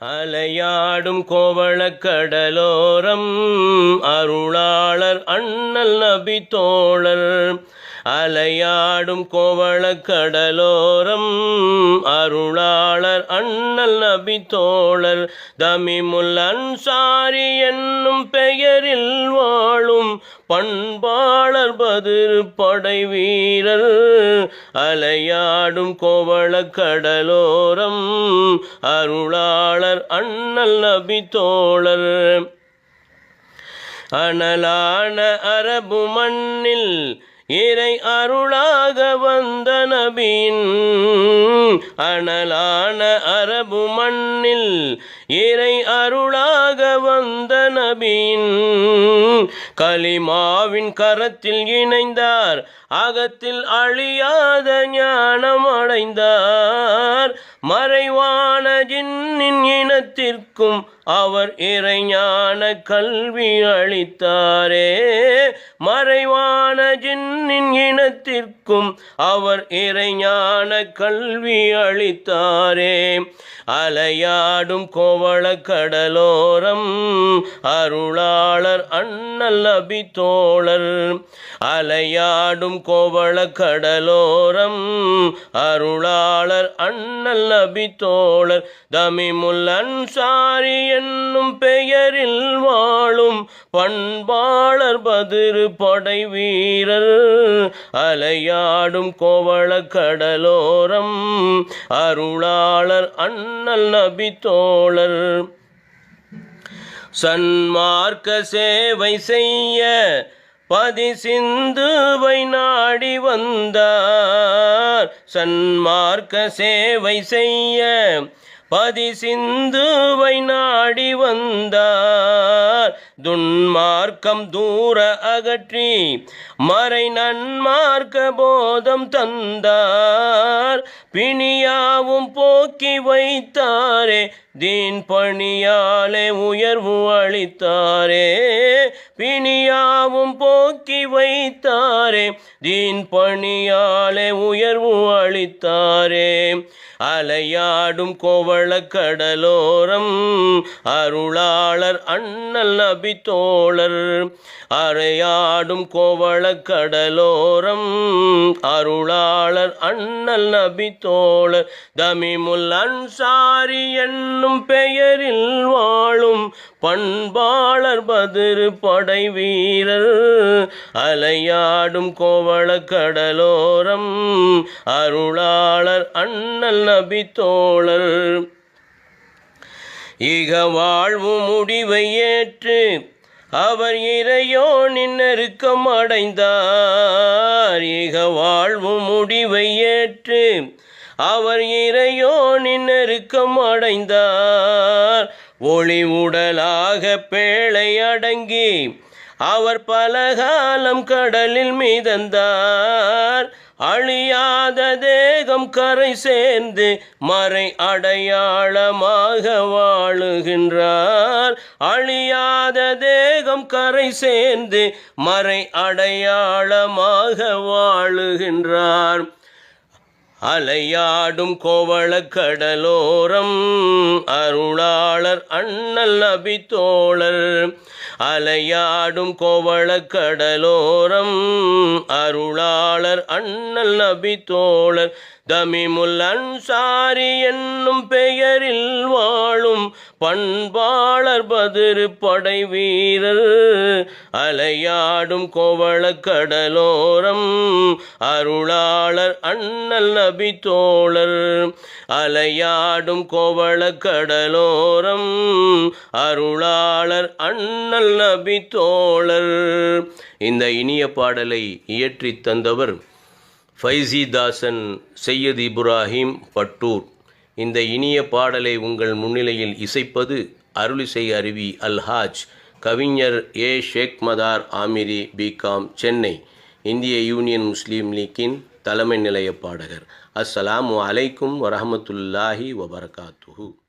அலையாடும் கோவளக் கடலோரம் அருளாளர் அண்ணல் நபி தோழர். அலையாடும் கோவளக் கடலோரம் அருளாளர் அண்ணல் நபி தோழர். தமிமுல் அன்சாரி என்னும் பெயரில் வாழும் பண்பாளர் பதிர் படை வீரர். அலையாடும் கோவளக் கடலோரம் அருளாளர் அண்ணல் நபி தோழர். அனலான அரபு மண்ணில் இறை அருளாக வந்த நபியின். அனலான அரபு மண்ணில் இறை அருளாக வந்த நபியின். கலிமாவின் கரத்தில் இணைந்தார், அகத்தில் அழியாத ஞானம் அடைந்தார். மறைவான ஜின்னின் இனத்திற்கும் அவர் இறைஞான கல்வி அளித்தாரே. மறைவான ஜின்னின் இனத்திற்கும் அவர் இறைஞான கல்வி அளித்தாரே. அலையாடும் கோவளக் கடலோரம் அருளாளர் அண்ணல் நபி தோழர். அலையாடும் கோவளக் கடலோரம் அருளாளர் அண்ணல் நபி தோழர். தமிமுல் அன்சாரி என்னும் பெயரில் வாழும் பண்பாளர் பதிர் படை வீரர். அலையாடும் கோவளக் கடலோரம் அருளாளர் அண்ணல் நபி தோழர். சன்மார்க்க சேவை செய்ய பதி சிந்துவை நாடி வந்தார். சன்மார்க்க சேவை செய்ய பதி சிந்துவை நாடி வந்தார். துன்மார்க்கம் தூர அகற்றி மறை நன்மார்க்க போதம் தந்தார். பிணியாவும் போக்கி வைத்தாரே, தீன் பணியாலே உயர்வு அளித்தாரே. பிணியாவும் போக்கி வைத்தாரே, தீன் பணியாலே உயர்வு அளித்தாரே. அலையாடும் கோவளக் கடலோரம் அருளாளர் அண்ணல் நபி தோழர். அலையாடும் கோவளக் கடலோரம் அருளாளர் அண்ணல் நபி தோழர். தமிமுல் அன்சாரி என்னும் பெயரில் வாழும் பண்பாளர் பதிர் படை வீரர். அலையாடும் கோவளக் கடலோரம் அருளாளர் அண்ணல் நபி தோழர். இக வாழ்வு முடிவை ஏற்று அவர் இறையோனின் நெருக்கம் அடைந்தார். இக வாழ்வு முடிவை ஏற்று அவர் இறையோனின் நெருக்கம் அடைந்தார். ஒளி உடலாக பேழை அடங்கி அவர் பலகாலம் கடலில் மிதந்தார். அழியாத தேகம் கரை சேர்ந்து மறை அடையாளமாக வாழுகின்றார். அழியாத தேகம் கரை சேர்ந்து மறை அடையாளமாக வாழுகின்றார். அலையாடும் கோவளக் கடலோரம் அருளாளர் அண்ணல் நபி தோழர். அலையாடும் கோவளக் கடலோரம் அருளாளர் அண்ணல் நபி தோழர். தமிமுல் அன்சாரி என்னும் பெயரில் வாழும் பண்பாளர் பதிர் படை வீரர். அலையாடும் கோவளக் கடலோரம் அருளாளர் அண்ணல் நபி தோழர். அலையாடும் கோவளக் கடலோரம் அருளாளர் அண்ணல் நபி தோழர். இந்த இனிய பாடலை இயற்றித் தந்தவர் ஃபைசிதாசன் சையத் இப்ராஹிம் பட்டூர். இந்த இனிய பாடலை உங்கள் முன்னிலையில் இசைப்பது அருளிசை அருவி அல்ஹாஜ் கவிஞர் ஏ ஷேக் மதார் ஆமிரி பிகாம் சென்னை, இந்திய யூனியன் முஸ்லீம் லீக்கின் தலைமை நிலைய பாடகர். அஸ்ஸலாமு அலைக்கும் வரஹமத்துல்லாஹி வபரகாத்துஹு.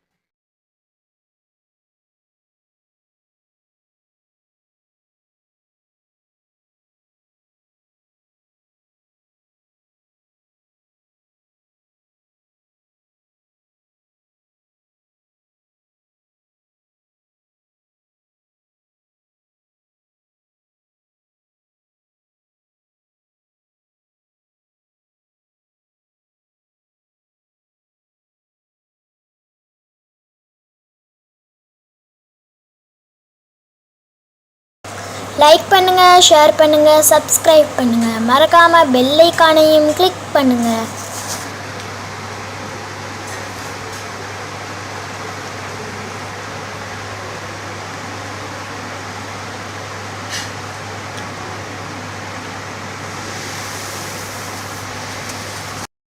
லைக் பண்ணுங்கள், ஷேர் பண்ணுங்கள், சப்ஸ்கிரைப் பண்ணுங்கள். மறக்காமல் பெல் ஐகானையும் கிளிக் பண்ணுங்கள்.